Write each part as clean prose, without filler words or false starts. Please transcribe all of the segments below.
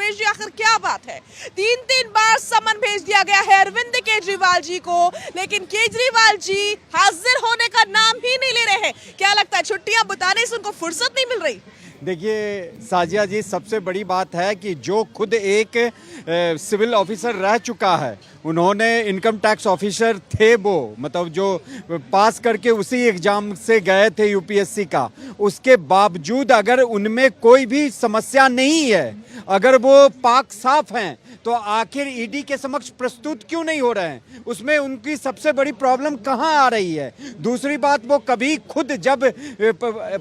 रमेश जी आखिर क्या बात है? 3 बार समन भेज दिया गया है अरविंद केजरीवाल जी को, लेकिन केजरीवाल जी हाजिर होने का नाम ही नहीं ले रहे हैं। क्या लगता है छुट्टियां बिताने से उनको फुर्सत नहीं मिल रही? देखिए साजिया जी, सबसे बड़ी बात है कि जो खुद एक सिविल ऑफिसर रह चुका है, उन्होंने इनकम टैक्स ऑफिसर थे, वो मतलब जो पास करके उसी एग्जाम से गए थे यूपीएससी का, उसके बावजूद अगर उनमें कोई भी समस्या नहीं है, अगर वो पाक साफ हैं, तो आखिर ईडी के समक्ष प्रस्तुत क्यों नहीं हो रहे हैं? उसमें उनकी सबसे बड़ी प्रॉब्लम कहाँ आ रही है? दूसरी बात, वो कभी खुद जब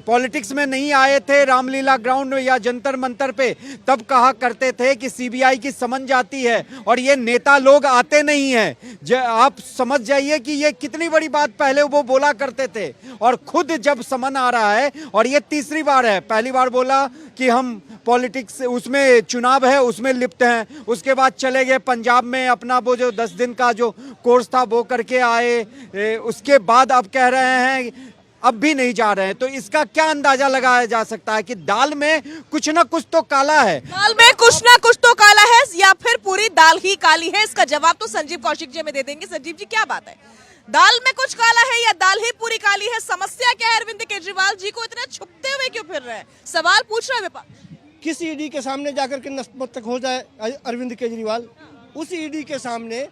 पॉलिटिक्स में नहीं आए थे रामलीला ग्राउंड या जंतर मंतर पे, तब कहा करते थे कि सीबीआई की समन जाती है और ये नेता लोग आते नहीं हैं। आप समझ जाइए कि ये कितनी बड़ी बात पहले वो बोला करते थे, और खुद जब समन आ रहा है, और ये तीसरी बार है, पहली बार बोला कि हम पॉलिटिक्स उसमें चुनाव है उसमें लिप्त हैं, उसके बाद चले गए पंजाब में अपना वो जो 10 दिन का जो कोर्स था वो करके आए, उसके बाद अब कह रहे हैं अब भी नहीं जा रहे हैं। तो इसका क्या अंदाजा लगाया जा सकता है कि दाल में कुछ ना कुछ तो काला है? दाल में कुछ ना कुछ तो काला है, या फिर पूरी दाल ही काली है? इसका जवाब तो संजीव कौशिक जी हमें दे देंगे। संजीव जी, क्या बात है, दाल में कुछ काला है या दाल ही पूरी काली है? समस्या क्या है? अरविंद केजरीवाल जी को इतना छुपते हुए क्यों फिर रहे हैं? सवाल पूछ रहा है विपक्ष। किस ईडी के सामने जाकर के नतमस्तक हो जाए अरविंद केजरीवाल? उस ईडी के सामने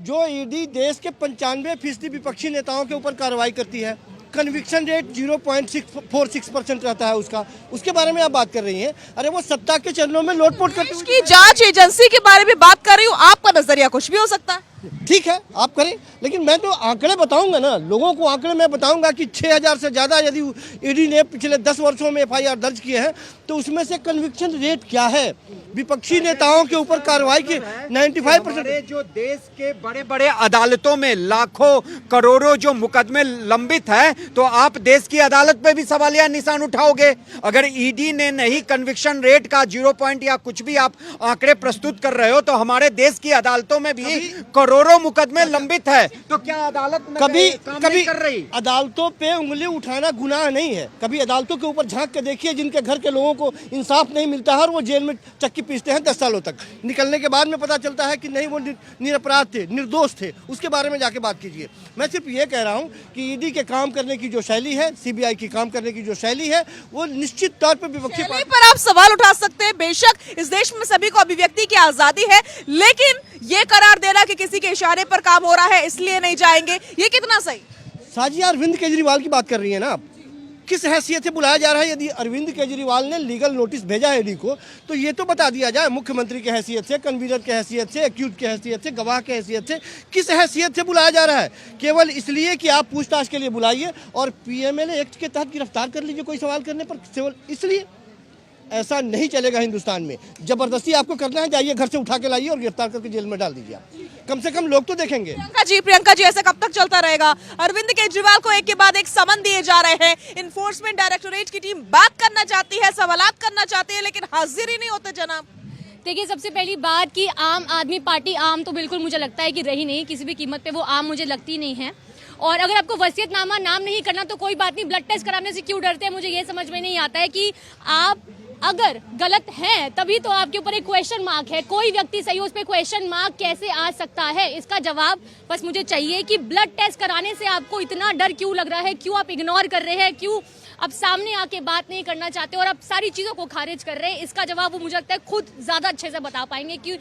जो ईडी देश के 95% विपक्षी नेताओं के ऊपर कार्रवाई करती है, कन्विक्शन रेट 0.46% रहता है उसका, उसके बारे में आप बात कर रही हैं? अरे वो सत्ता के चरणों में लोटपोट करते हुए की जांच एजेंसी के बारे में बात कर रही हूँ। आपका नजरिया कुछ भी हो सकता है, ठीक है, आप करें, लेकिन मैं तो आंकड़े बताऊंगा ना, लोगों को आंकड़े मैं बताऊंगा कि 6000 से ज़्यादा यदि ईडी ने पिछले 10 वर्षों में एफआईआर दर्ज किए हैं, तो उसमें से कन्विक्शन रेट क्या है? विपक्षी नेताओं के ऊपर कार्रवाई की 95%। जो देश के बड़े बड़े अदालतों में लाखों करोड़ों जो मुकदमे लंबित है, तो आप देश की अदालत पे भी सवालिया निशान उठाओगे? अगर ईडी ने नहीं कन्विक्शन रेट का 0 पॉइंट या कुछ भी आप आंकड़े प्रस्तुत कर रहे हो, तो हमारे देश की अदालतों में भी करोड़ों मुकदमे लंबित है, तो क्या अदालत कभी कर रही? अदालतों पे उंगली उठाना गुनाह नहीं है। कभी अदालतों के ऊपर झांक के देखिए, जिनके घर के लोगों को इंसाफ नहीं मिलता है और वो जेल में चक्की पीसते हैं 10 सालों तक, निकलने के बाद में पता चलता है कि नहीं वो निरपराध थे, निर्दोष थे, उसके बारे में जाके बात कीजिए। मैं सिर्फ ये कह रहा हूँ कि ईडी के काम करने की जो शैली है, सीबीआई की काम करने की जो शैली है, वो निश्चित तौर पर विपक्षी पर आप सवाल उठा सकते हैं। बेशक इस देश में सभी को अभिव्यक्ति की आजादी है, लेकिन ये करार देना कि किसी के इशारे पर काम हो रहा है इसलिए नहीं जाएंगे, ये कितना सही? साजिया, अरविंद केजरीवाल की बात कर रही है ना आप, किस हैसियत से बुलाया जा रहा है? यदि अरविंद केजरीवाल ने लीगल नोटिस भेजा है ईडी को, तो ये तो बता दिया जाए, मुख्यमंत्री के हैसियत से, कन्वीनर के हैसियत से, एक्यूज के हैसियत से, गवाह के हैसियत से, किस हैसियत से बुलाया जा रहा है? केवल इसलिए कि आप पूछताछ के लिए बुलाइए और पीएमएलए एक्ट के तहत गिरफ्तार कर लीजिए कोई सवाल करने पर, केवल इसलिए? ऐसा नहीं चलेगा हिंदुस्तान में। जबरदस्ती आपको करना है, जाइए घर से उठा के लाइए और गिरफ्तार करके जेल में डाल दीजिए। कम से कम लोग तो देखेंगे। प्रियंका जी, ऐसा कब तक चलता रहेगा? अरविंद केजरीवाल को एक के बाद एक समन दिए जा रहे हैं। इन्फोर्समेंट डायरेक्टोरेट की टीम बात करना चाहती है, सवालात करना चाहती है, लेकिन हाजिर ही नहीं होते जनाब। देखिए, सबसे पहली बात कि आम आदमी पार्टी आम तो बिल्कुल मुझे लगता है कि रही नहीं, किसी भी कीमत पे वो आम मुझे लगती नहीं है। और अगर आपको वसीयतनामा नाम नहीं करना तो कोई बात नहीं, ब्लड टेस्ट कराने से क्यों डरते हैं? मुझे ये समझ में नहीं आता है कि आप अगर गलत हैं तभी तो आपके ऊपर एक क्वेश्चन मार्क है। कोई व्यक्ति सही हो, उस पर क्वेश्चन मार्क कैसे आ सकता है? इसका जवाब बस मुझे चाहिए कि ब्लड टेस्ट कराने से आपको इतना डर क्यों लग रहा है, क्यों आप इग्नोर कर रहे हैं, क्यों आप सामने आके बात नहीं करना चाहते और आप सारी चीजों को खारिज कर रहे हैं? इसका जवाब वो मुझे लगता है खुद ज्यादा अच्छे से बता पाएंगे कि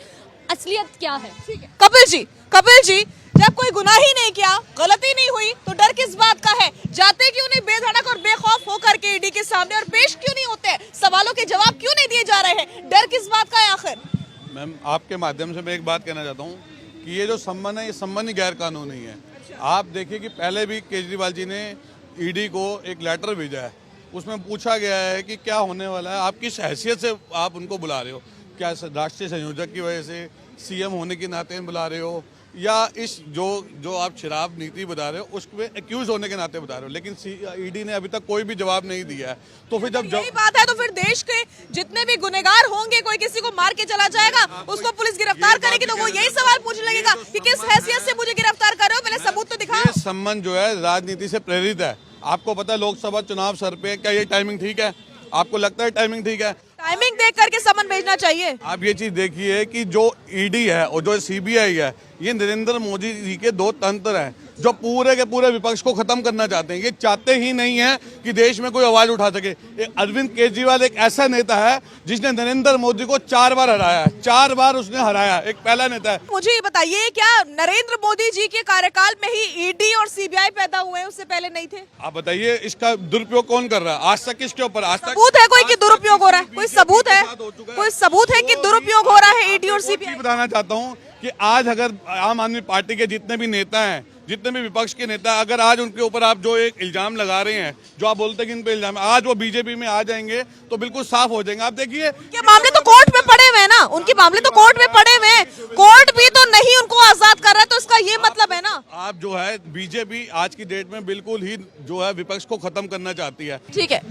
असलियत क्या है। ठीक है कपिल जी, जब कोई गुनाह ही नहीं किया, गलती नहीं हुई, तो डर किस बात का है? जाते क्यों नहीं बेधड़क और बेखौफ होकर के ईडी के सामने और पेश क्यों नहीं होते? सवालों के जवाब क्यों नहीं दिए जा रहे हैं? डर किस बात का है आखिर? मैम, आपके माध्यम से मैं एक बात कहना चाहता हूँ कि ये जो सम्मन है, ये सम्मन ही गैर कानूनी है। आप देखिए कि पहले भी केजरीवाल जी ने ईडी को एक लेटर भेजा है, उसमें पूछा गया है कि क्या होने वाला है, आप किस हैसियत से आप उनको बुला रहे हो? क्या राष्ट्रीय संयोजक की वजह से, सीएम होने के नाते बुला रहे हो, या इस जो आप शराब नीति बता रहे हो उसमें एक्यूज होने के नाते बता रहे हो? लेकिन ईडी ने अभी तक कोई भी जवाब नहीं दिया है। तो फिर जब यही बात है तो फिर देश के जितने भी गुनहगार होंगे, कोई किसी को मार के चला जाएगा, उसको पुलिस गिरफ्तार करेगी, तो वो यही सवाल पूछने लगेगा कि किस हैसियत से मुझे गिरफ्तार कर रहे हो, पहले सबूत तो दिखाओ। ये संबंध जो है राजनीति से प्रेरित है। आपको पता है लोकसभा चुनाव सर पे, क्या ये टाइमिंग ठीक है? आपको लगता है टाइमिंग ठीक है? टाइमिंग देख करके समन भेजना चाहिए। आप ये चीज देखिए कि जो ईडी है और जो सीबीआई है, ये नरेंद्र मोदी जी के दो तंत्र हैं जो पूरे के पूरे विपक्ष को खत्म करना चाहते हैं। ये चाहते ही नहीं है कि देश में कोई आवाज उठा सके। अरविंद केजरीवाल एक ऐसा नेता है जिसने नरेंद्र मोदी को 4 बार हराया है, 4 बार उसने हराया, एक पहला नेता है। मुझे ये बताइए, क्या नरेंद्र मोदी जी के कार्यकाल में ही ईडी और सीबीआई पैदा हुए हैं, उससे पहले नहीं थे? आप बताइए इसका दुरुपयोग कौन कर रहा है आज तक? किसके ऊपर आज तक सबूत है कोई कि दुरुपयोग हो रहा है? कोई सबूत है? कोई सबूत है कि दुरुपयोग हो रहा है ईडी और सीबीआई? बताना चाहता हूँ कि आज अगर आम आदमी पार्टी के जितने भी नेता हैं, जितने भी विपक्ष के नेता, अगर आज उनके ऊपर आप जो एक इल्जाम लगा रहे हैं, जो आप बोलते हैं कि इन पे इल्जाम, आज वो बीजेपी में आ जाएंगे तो बिल्कुल साफ हो जाएंगे। आप देखिए क्या मामले तो कोर्ट में पड़े हुए हैं ना, उनके मामले तो कोर्ट में पड़े हुए हैं, कोर्ट भी तो नहीं उनको आजाद कर रहा है, तो इसका ये मतलब है ना। आप जो है बीजेपी आज की डेट में बिल्कुल ही जो है विपक्ष को खत्म करना चाहती है। ठीक है,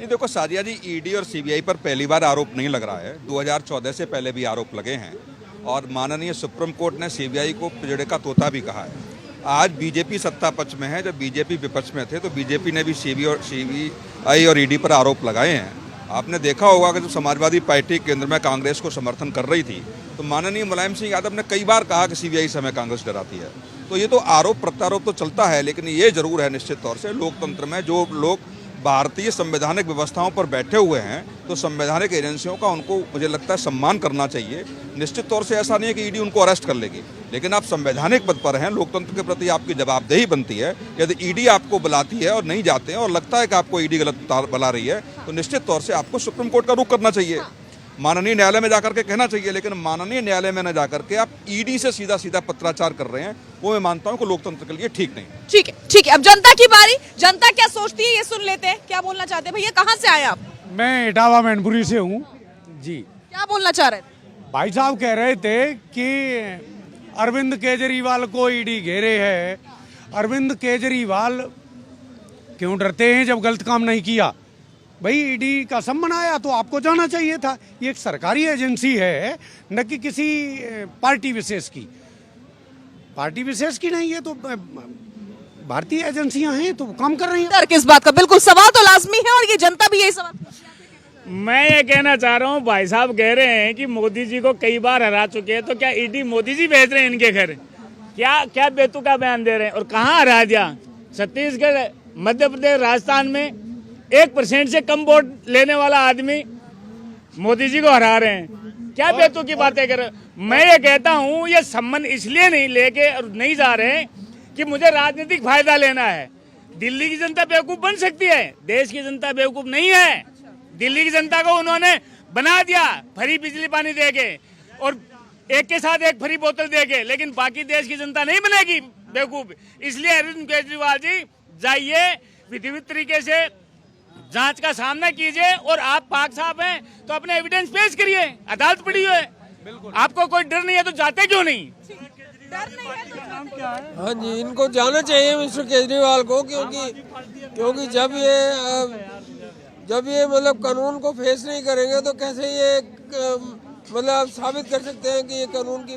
ये देखो साजिया जी, ईडी और सीबीआई पर पहली बार आरोप नहीं लग रहा है, 2014 से पहले भी आरोप लगे हैं और माननीय सुप्रीम कोर्ट ने सीबीआई को पिंजड़े का तोता भी कहा है। आज बीजेपी सत्ता पक्ष में है, जब बीजेपी विपक्ष में थे तो बीजेपी ने भी सीबीआई और ईडी पर आरोप लगाए हैं। आपने देखा होगा कि जब समाजवादी पार्टी केंद्र में कांग्रेस को समर्थन कर रही थी तो माननीय मुलायम सिंह यादव ने कई बार कहा कि सीबीआई से हमें कांग्रेस डराती है। तो ये तो आरोप प्रत्यारोप तो चलता है, लेकिन ये जरूर है निश्चित तौर से लोकतंत्र में जो लोग भारतीय संवैधानिक व्यवस्थाओं पर बैठे हुए हैं तो संवैधानिक एजेंसियों का उनको मुझे लगता है सम्मान करना चाहिए। निश्चित तौर से ऐसा नहीं है कि ईडी उनको अरेस्ट कर लेगी, लेकिन आप संवैधानिक पद पर हैं, लोकतंत्र के प्रति आपकी जवाबदेही बनती है। यदि ईडी आपको बुलाती है और नहीं जाते हैं और लगता है कि आपको ईडी गलत बुला रही है तो निश्चित तौर से आपको सुप्रीम कोर्ट का रुख करना चाहिए, माननीय न्यायालय में जाकर के कहना चाहिए। लेकिन माननीय न्यायालय में न जाकर के आप ईडी से सीधा सीधा पत्राचार कर रहे हैं, वो मैं मानता हूं कि लोकतंत्र के लिए ठीक नहीं। ठीक है, ठीक है। अब जनता की बारी, जनता क्या सोचती है ये सुन लेते हैं। क्या बोलना चाहते हैं भैया, कहाँ से आए आप? मैं इटावा मैनपुरी से हूँ जी। क्या बोलना चाह रहे थे? भाई साहब कह रहे थे कि अरविंद केजरीवाल को ईडी घेरे है। अरविंद केजरीवाल क्यों डरते हैं जब गलत काम नहीं किया? भाई ईडी का सम्मन आया तो आपको जाना चाहिए था। ये एक सरकारी एजेंसी है, न कि किसी पार्टी विशेष की। पार्टी विशेष की नहीं है तो भारतीय एजेंसियां हैं तो काम कर रही हैं। डर किस बात का? बिल्कुल, सवाल तो लाजमी है और ये जनता भी यही सवाल। मैं ये कहना चाह रहा हूँ, भाई साहब कह रहे हैं कि मोदी जी को कई बार हरा चुके हैं, तो क्या ईडी मोदी जी भेज रहे हैं इनके घर? क्या बेतुका बयान दे रहे हैं? और कहाँ हरा दिया? छत्तीसगढ़, मध्य प्रदेश, राजस्थान में 1% से कम वोट लेने वाला आदमी मोदी जी को हरा रहे हैं। क्या बेतुकी की बातें कर रहे हैं? मैं ये कहता हूँ ये सम्मान इसलिए नहीं लेके और नहीं जा रहे कि मुझे राजनीतिक फायदा लेना है। दिल्ली की जनता बेवकूफ बन सकती है, देश की जनता बेवकूफ नहीं है। दिल्ली की जनता को उन्होंने बना दिया फ्री बिजली पानी देके और एक के साथ एक फ्री बोतल देके, लेकिन बाकी देश की जनता नहीं बनेगी बेवकूफ। इसलिए अरविंद केजरीवाल जी जाइए, विधिवत तरीके से जांच का सामना कीजिए और आप पाक साहब हैं तो अपने एविडेंस पेश करिए, अदालत पड़ी है, आपको कोई डर नहीं है तो जाते क्यों नहीं? हाँ जी, इनको जाना चाहिए मिस्टर केजरीवाल को, क्योंकि जब ये मतलब कानून को फेस नहीं करेंगे तो कैसे ये मतलब साबित कर सकते हैं कि ये कानून की